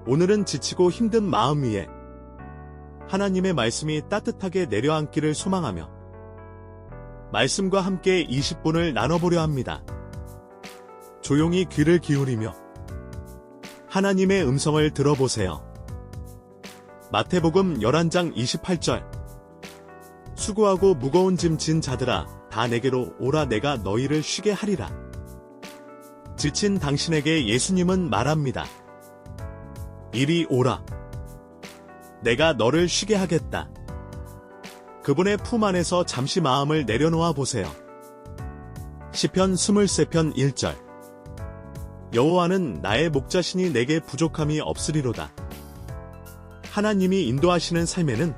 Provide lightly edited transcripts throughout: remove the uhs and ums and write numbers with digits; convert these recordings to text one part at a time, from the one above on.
오늘은 지치고 힘든 마음 위에 하나님의 말씀이 따뜻하게 내려앉기를 소망하며 말씀과 함께 20분을 나눠보려 합니다. 조용히 귀를 기울이며 하나님의 음성을 들어보세요. 마태복음 11장 28절. 수고하고 무거운 짐 진 자들아, 다 내게로 오라, 내가 너희를 쉬게 하리라. 지친 당신에게 예수님은 말합니다. 이리 오라. 내가 너를 쉬게 하겠다. 그분의 품 안에서 잠시 마음을 내려놓아 보세요. 시편 23편 1절. 여호와는 나의 목자시니 내게 부족함이 없으리로다. 하나님이 인도하시는 삶에는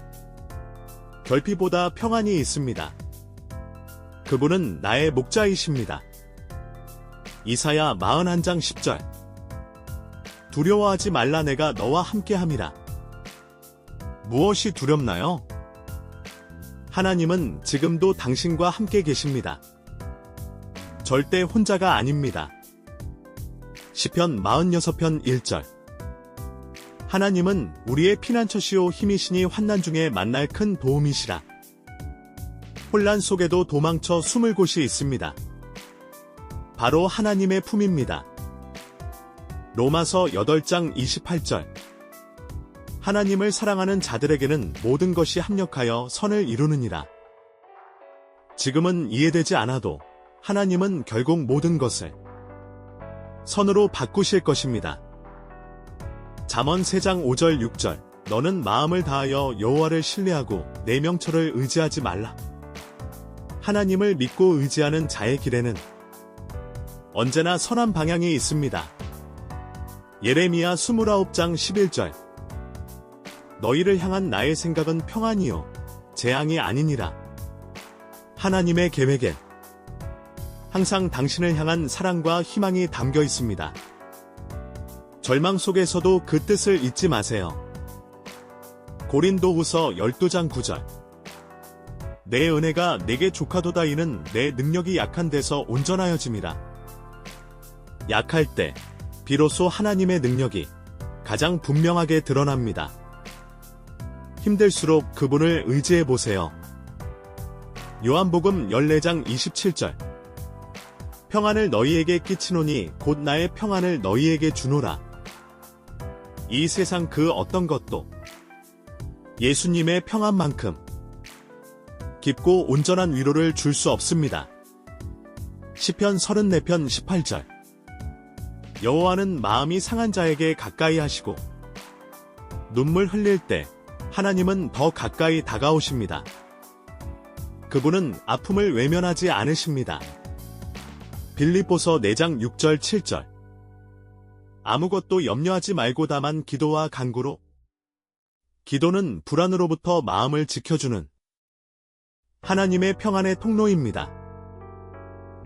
결핍보다 평안이 있습니다. 그분은 나의 목자이십니다. 이사야 41장 10절. 두려워하지 말라, 내가 너와 함께함이라. 무엇이 두렵나요? 하나님은 지금도 당신과 함께 계십니다. 절대 혼자가 아닙니다. 시편 46편 1절. 하나님은 우리의 피난처시오 힘이시니 환난 중에 만날 큰 도움이시라. 혼란 속에도 도망쳐 숨을 곳이 있습니다. 바로 하나님의 품입니다. 로마서 8장 28절. 하나님을 사랑하는 자들에게는 모든 것이 합력하여 선을 이루느니라. 지금은 이해되지 않아도 하나님은 결국 모든 것을 선으로 바꾸실 것입니다. 잠언 3장 5절 6절. 너는 마음을 다하여 여호와를 신뢰하고 내 명철을 의지하지 말라. 하나님을 믿고 의지하는 자의 길에는 언제나 선한 방향이 있습니다. 예레미야 29장 11절. 너희를 향한 나의 생각은 평안이요 재앙이 아니니라. 하나님의 계획엔 항상 당신을 향한 사랑과 희망이 담겨 있습니다. 절망 속에서도 그 뜻을 잊지 마세요. 고린도후서 12장 9절. 내 은혜가 내게 족하도다. 이는 내 능력이 약한 데서 온전하여짐이라. 약할 때 비로소 하나님의 능력이 가장 분명하게 드러납니다. 힘들수록 그분을 의지해 보세요. 요한복음 14장 27절. 평안을 너희에게 끼치노니 곧 나의 평안을 너희에게 주노라. 이 세상 그 어떤 것도 예수님의 평안만큼 깊고 온전한 위로를 줄 수 없습니다. 시편 34편 18절. 여호와는 마음이 상한 자에게 가까이 하시고 눈물 흘릴 때 하나님은 더 가까이 다가오십니다. 그분은 아픔을 외면하지 않으십니다. 빌립보서 4장 6절 7절. 아무것도 염려하지 말고 다만 기도와 간구로. 기도는 불안으로부터 마음을 지켜주는 하나님의 평안의 통로입니다.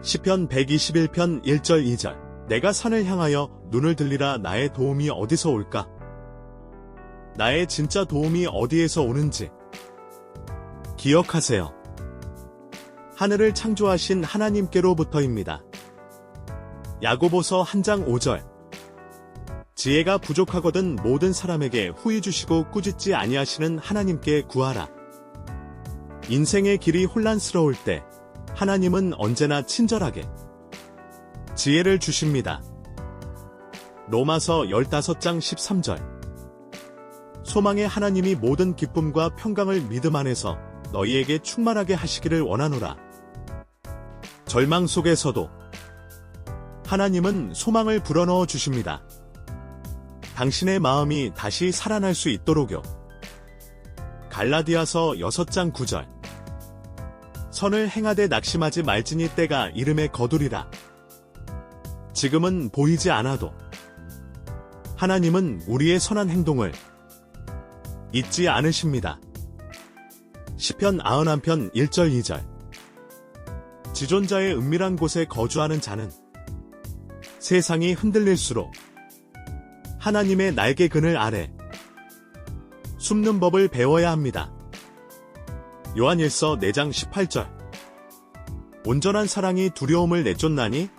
시편 121편 1절 2절. 내가 산을 향하여 눈을 들리라. 나의 도움이 어디서 올까? 나의 진짜 도움이 어디에서 오는지 기억하세요. 하늘을 창조하신 하나님께로부터입니다. 야고보서 1장 5절. 지혜가 부족하거든 모든 사람에게 후히 주시고 꾸짖지 아니하시는 하나님께 구하라. 인생의 길이 혼란스러울 때 하나님은 언제나 친절하게 지혜를 주십니다. 로마서 15장 13절. 소망의 하나님이 모든 기쁨과 평강을 믿음 안에서 너희에게 충만하게 하시기를 원하노라. 절망 속에서도 하나님은 소망을 불어넣어 주십니다. 당신의 마음이 다시 살아날 수 있도록요. 갈라디아서 6장 9절. 선을 행하되 낙심하지 말지니 때가 이름에 거두리라. 지금은 보이지 않아도 하나님은 우리의 선한 행동을 잊지 않으십니다. 시편 91편 1절 2절. 지존자의 은밀한 곳에 거주하는 자는 세상이 흔들릴수록 하나님의 날개 그늘 아래 숨는 법을 배워야 합니다. 요한일서 4장 18절. 온전한 사랑이 두려움을 내쫓나니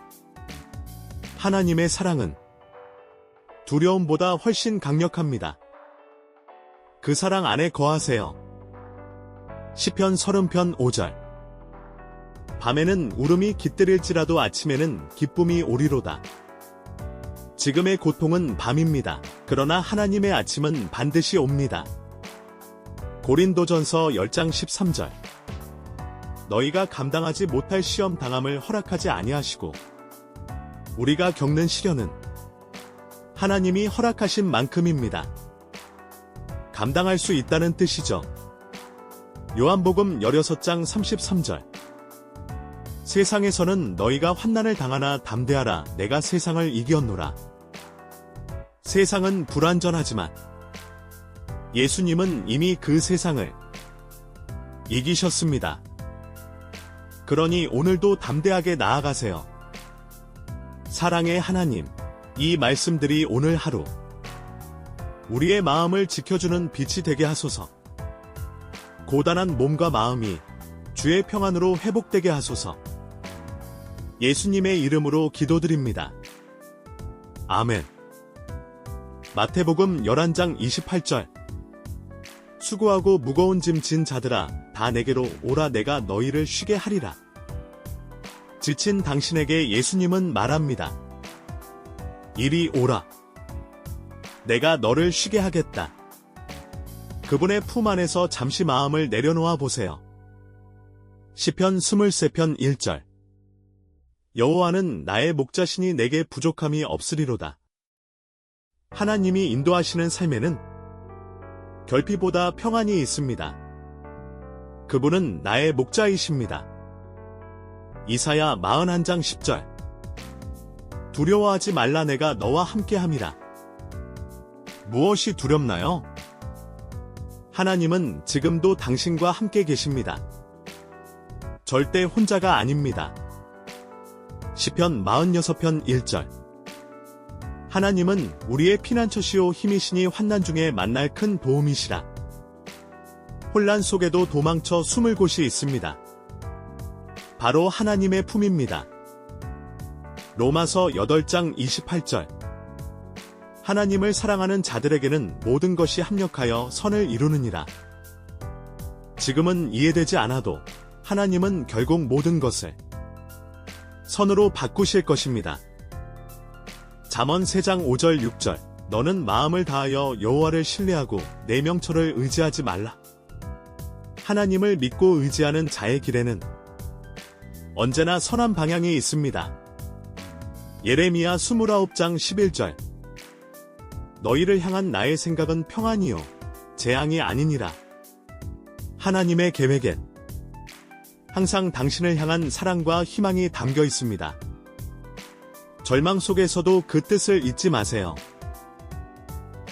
하나님의 사랑은 두려움보다 훨씬 강력합니다. 그 사랑 안에 거하세요. 시편 30편 5절. 밤에는 울음이 깃들일지라도 아침에는 기쁨이 오리로다. 지금의 고통은 밤입니다. 그러나 하나님의 아침은 반드시 옵니다. 고린도전서 10장 13절. 너희가 감당하지 못할 시험 당함을 허락하지 아니하시고 우리가 겪는 시련은 하나님이 허락하신 만큼입니다. 감당할 수 있다는 뜻이죠. 요한복음 16장 33절. 세상에서는 너희가 환난을 당하나 담대하라. 내가 세상을 이겼노라. 세상은 불완전하지만 예수님은 이미 그 세상을 이기셨습니다. 그러니 오늘도 담대하게 나아가세요. 사랑의 하나님, 이 말씀들이 오늘 하루 우리의 마음을 지켜주는 빛이 되게 하소서. 고단한 몸과 마음이 주의 평안으로 회복되게 하소서. 예수님의 이름으로 기도드립니다. 아멘. 마태복음 11장 28절. 수고하고 무거운 짐 진 자들아, 다 내게로 오라. 내가 너희를 쉬게 하리라. 지친 당신에게 예수님은 말합니다. 이리 오라. 내가 너를 쉬게 하겠다. 그분의 품 안에서 잠시 마음을 내려놓아 보세요. 시편 23편 1절. 여호와는 나의 목자시니 내게 부족함이 없으리로다. 하나님이 인도하시는 삶에는 결핍보다 평안이 있습니다. 그분은 나의 목자이십니다. 이사야 41장 10절. 두려워하지 말라. 내가 너와 함께함이라. 무엇이 두렵나요? 하나님은 지금도 당신과 함께 계십니다. 절대 혼자가 아닙니다. 시편 46편 1절. 하나님은 우리의 피난처시오 힘이시니 환난 중에 만날 큰 도움이시라. 혼란 속에도 도망쳐 숨을 곳이 있습니다. 바로 하나님의 품입니다. 로마서 8장 28절. 하나님을 사랑하는 자들에게는 모든 것이 합력하여 선을 이루느니라. 지금은 이해되지 않아도 하나님은 결국 모든 것을 선으로 바꾸실 것입니다. 잠언 3장 5절 6절. 너는 마음을 다하여 여호와를 신뢰하고 내 명철을 의지하지 말라. 하나님을 믿고 의지하는 자의 길에는 언제나 선한 방향이 있습니다. 예레미야 29장 11절. 너희를 향한 나의 생각은 평안이요 재앙이 아니니라. 하나님의 계획엔 항상 당신을 향한 사랑과 희망이 담겨 있습니다. 절망 속에서도 그 뜻을 잊지 마세요.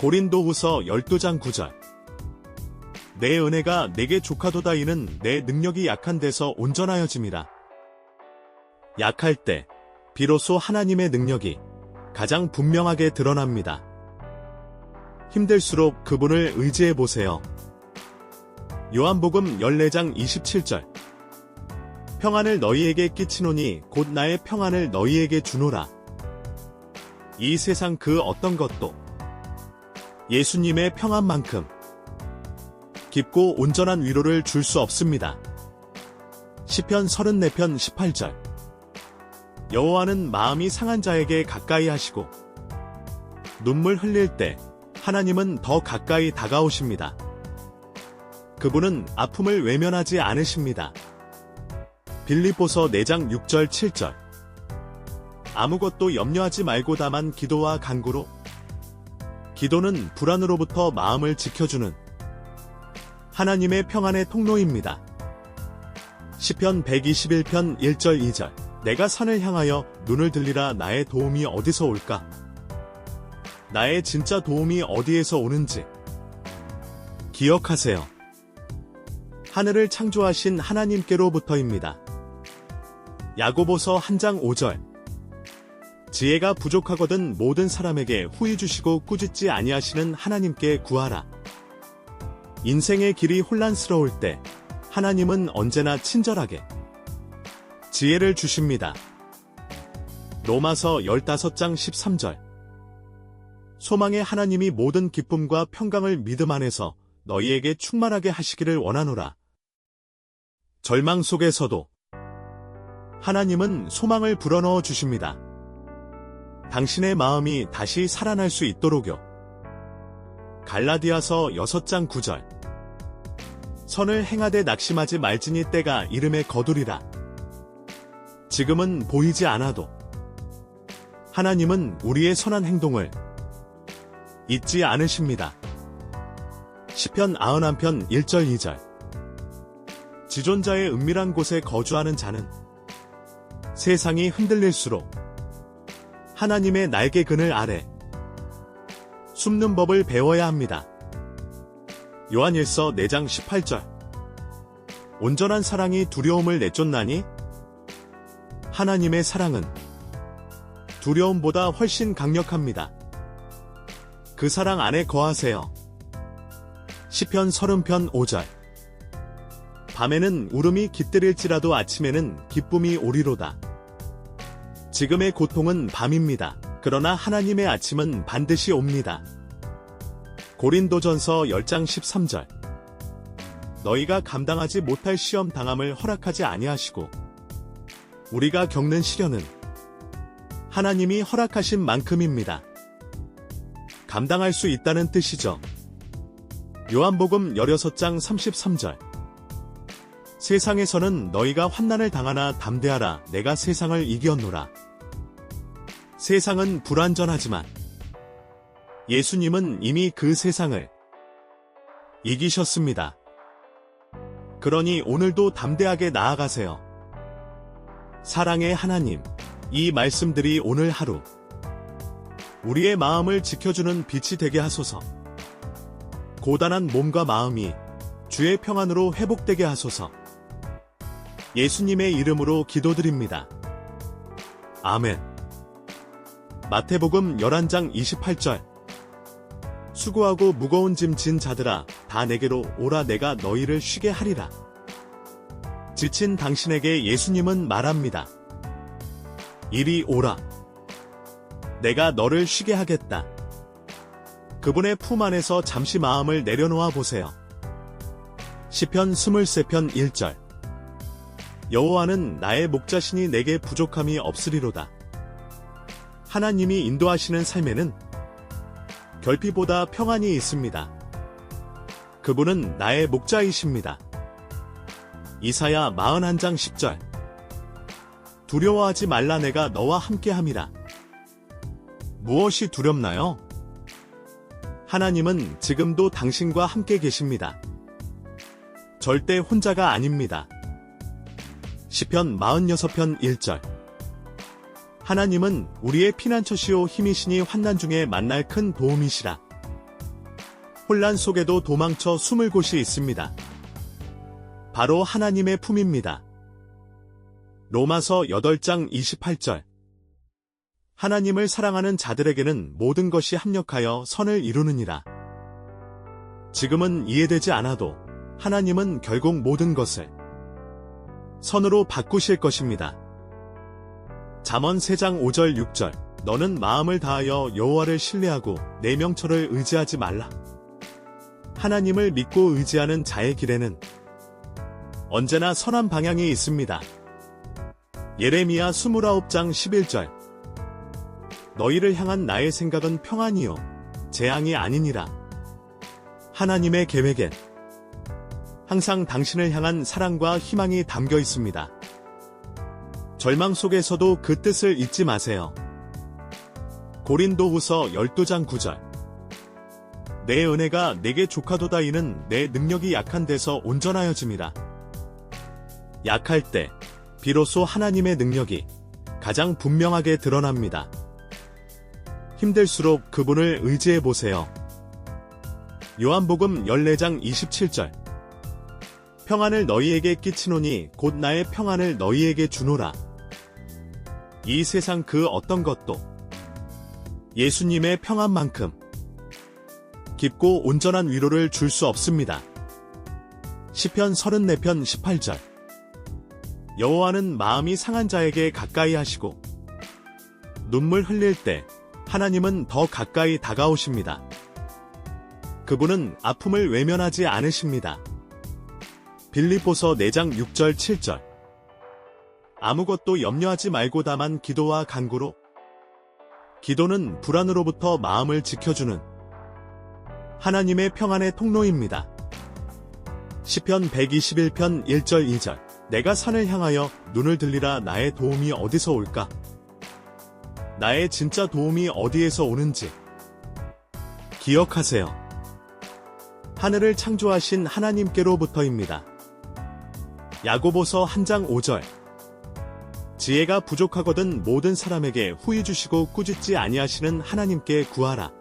고린도후서 12장 9절. 내 은혜가 내게 족하도다. 이는 내 능력이 약한 데서 온전하여짐이라. 약할 때 비로소 하나님의 능력이 가장 분명하게 드러납니다. 힘들수록 그분을 의지해 보세요. 요한복음 14장 27절. 평안을 너희에게 끼치노니 곧 나의 평안을 너희에게 주노라. 이 세상 그 어떤 것도 예수님의 평안만큼 깊고 온전한 위로를 줄 수 없습니다. 시편 34편 18절. 여호와는 마음이 상한 자에게 가까이 하시고 눈물 흘릴 때 하나님은 더 가까이 다가오십니다. 그분은 아픔을 외면하지 않으십니다. 빌립보서 4장 6절 7절. 아무것도 염려하지 말고 다만 기도와 간구로. 기도는 불안으로부터 마음을 지켜주는 하나님의 평안의 통로입니다. 시편 121편 1절 2절. 내가 산을 향하여 눈을 들리라. 나의 도움이 어디서 올까? 나의 진짜 도움이 어디에서 오는지 기억하세요. 하늘을 창조하신 하나님께로부터입니다. 야고보서 1장 5절. 지혜가 부족하거든 모든 사람에게 후히 주시고 꾸짖지 아니하시는 하나님께 구하라. 인생의 길이 혼란스러울 때 하나님은 언제나 친절하게 지혜를 주십니다. 로마서 15장 13절. 소망의 하나님이 모든 기쁨과 평강을 믿음 안에서 너희에게 충만하게 하시기를 원하노라. 절망 속에서도 하나님은 소망을 불어넣어 주십니다. 당신의 마음이 다시 살아날 수 있도록요. 갈라디아서 6장 9절. 선을 행하되 낙심하지 말지니 때가 이름에 거두리라. 지금은 보이지 않아도 하나님은 우리의 선한 행동을 잊지 않으십니다. 시편 91편 1절 2절. 지존자의 은밀한 곳에 거주하는 자는 세상이 흔들릴수록 하나님의 날개 그늘 아래 숨는 법을 배워야 합니다. 요한일서 4장 18절. 온전한 사랑이 두려움을 내쫓나니? 하나님의 사랑은 두려움보다 훨씬 강력합니다. 그 사랑 안에 거하세요. 시편 30편 5절. 밤에는 울음이 깃들일지라도 아침에는 기쁨이 오리로다. 지금의 고통은 밤입니다. 그러나 하나님의 아침은 반드시 옵니다. 고린도전서 10장 13절. 너희가 감당하지 못할 시험 당함을 허락하지 아니하시고 우리가 겪는 시련은 하나님이 허락하신 만큼입니다. 감당할 수 있다는 뜻이죠. 요한복음 16장 33절. 세상에서는 너희가 환난을 당하나 담대하라. 내가 세상을 이겼노라. 세상은 불완전하지만 예수님은 이미 그 세상을 이기셨습니다. 그러니 오늘도 담대하게 나아가세요. 사랑의 하나님, 이 말씀들이 오늘 하루 우리의 마음을 지켜주는 빛이 되게 하소서. 고단한 몸과 마음이 주의 평안으로 회복되게 하소서. 예수님의 이름으로 기도드립니다. 아멘. 마태복음 11장 28절. 수고하고 무거운 짐 진 자들아, 다 내게로 오라. 내가 너희를 쉬게 하리라. 지친 당신에게 예수님은 말합니다. 이리 오라. 내가 너를 쉬게 하겠다. 그분의 품 안에서 잠시 마음을 내려놓아 보세요. 시편 23편 1절. 여호와는 나의 목자시니 내게 부족함이 없으리로다. 하나님이 인도하시는 삶에는 결핍보다 평안이 있습니다. 그분은 나의 목자이십니다. 이사야 41장 10절. 두려워하지 말라. 내가 너와 함께함이라. 무엇이 두렵나요? 하나님은 지금도 당신과 함께 계십니다. 절대 혼자가 아닙니다. 시편 46편 1절. 하나님은 우리의 피난처시오 힘이시니 환난 중에 만날 큰 도움이시라. 혼란 속에도 도망쳐 숨을 곳이 있습니다. 바로 하나님의 품입니다. 로마서 8장 28절. 하나님을 사랑하는 자들에게는 모든 것이 합력하여 선을 이루느니라. 지금은 이해되지 않아도 하나님은 결국 모든 것을 선으로 바꾸실 것입니다. 잠언 3장 5절 6절. 너는 마음을 다하여 여호와를 신뢰하고 내 명철을 의지하지 말라. 하나님을 믿고 의지하는 자의 길에는 언제나 선한 방향이 있습니다. 예레미야 29장 11절. 너희를 향한 나의 생각은 평안이요 재앙이 아니니라. 하나님의 계획엔 항상 당신을 향한 사랑과 희망이 담겨 있습니다. 절망 속에서도 그 뜻을 잊지 마세요. 고린도후서 12장 9절. 내 은혜가 내게 족하도다. 이는 내 능력이 약한 데서 온전하여짐이라. 약할 때 비로소 하나님의 능력이 가장 분명하게 드러납니다. 힘들수록 그분을 의지해 보세요. 요한복음 14장 27절. 평안을 너희에게 끼치노니 곧 나의 평안을 너희에게 주노라. 이 세상 그 어떤 것도 예수님의 평안만큼 깊고 온전한 위로를 줄 수 없습니다. 시편 34편 18절. 여호와는 마음이 상한 자에게 가까이 하시고 눈물 흘릴 때 하나님은 더 가까이 다가오십니다. 그분은 아픔을 외면하지 않으십니다. 빌립보서 4장 6절 7절. 아무것도 염려하지 말고 다만 기도와 간구로. 기도는 불안으로부터 마음을 지켜주는 하나님의 평안의 통로입니다. 시편 121편 1절 2절. 내가 산을 향하여 눈을 들리라. 나의 도움이 어디서 올까? 나의 진짜 도움이 어디에서 오는지 기억하세요. 하늘을 창조하신 하나님께로부터입니다. 야고보서 1장 5절. 지혜가 부족하거든 모든 사람에게 후히 주시고 꾸짖지 아니하시는 하나님께 구하라.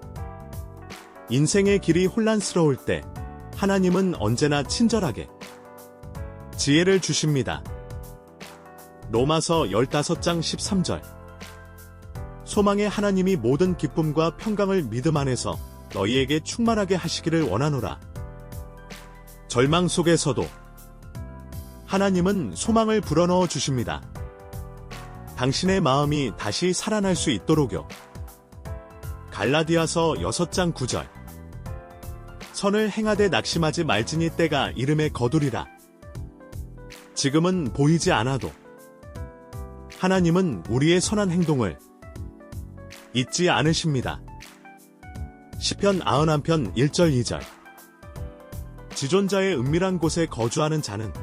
인생의 길이 혼란스러울 때 하나님은 언제나 친절하게 지혜를 주십니다. 로마서 15장 13절. 소망의 하나님이 모든 기쁨과 평강을 믿음 안에서 너희에게 충만하게 하시기를 원하노라. 절망 속에서도 하나님은 소망을 불어넣어 주십니다. 당신의 마음이 다시 살아날 수 있도록요. 갈라디아서 6장 9절. 선을 행하되 낙심하지 말지니 때가 이름에 거두리라. 지금은 보이지 않아도 하나님은 우리의 선한 행동을 잊지 않으십니다. 시편 91편 1절 2절. 지존자의 은밀한 곳에 거주하는 자는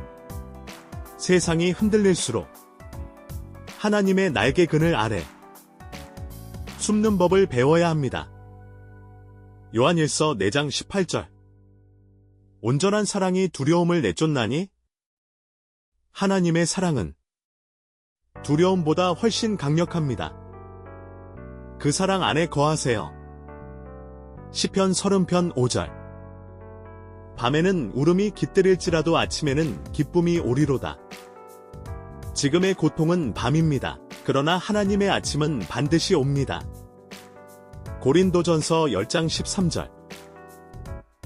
세상이 흔들릴수록 하나님의 날개 그늘 아래 숨는 법을 배워야 합니다. 요한일서 4장 18절. 온전한 사랑이 두려움을 내쫓나니? 하나님의 사랑은 두려움보다 훨씬 강력합니다. 그 사랑 안에 거하세요. 시편 30편 5절. 밤에는 울음이 깃들일지라도 아침에는 기쁨이 오리로다. 지금의 고통은 밤입니다. 그러나 하나님의 아침은 반드시 옵니다. 고린도전서 10장 13절.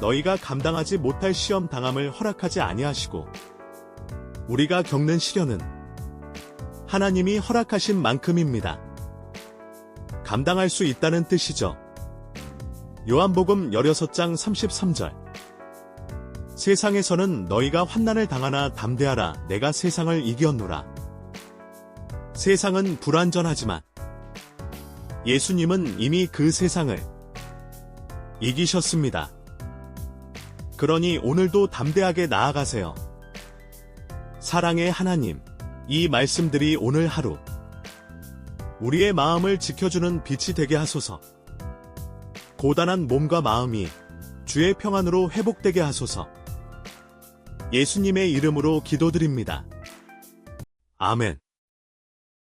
너희가 감당하지 못할 시험 당함을 허락하지 아니하시고 우리가 겪는 시련은 하나님이 허락하신 만큼입니다. 감당할 수 있다는 뜻이죠. 요한복음 16장 33절. 세상에서는 너희가 환난을 당하나 담대하라. 내가 세상을 이겼노라. 세상은 불완전하지만 예수님은 이미 그 세상을 이기셨습니다. 그러니 오늘도 담대하게 나아가세요. 사랑의 하나님, 이 말씀들이 오늘 하루 우리의 마음을 지켜주는 빛이 되게 하소서. 고단한 몸과 마음이 주의 평안으로 회복되게 하소서. 예수님의 이름으로 기도드립니다. 아멘.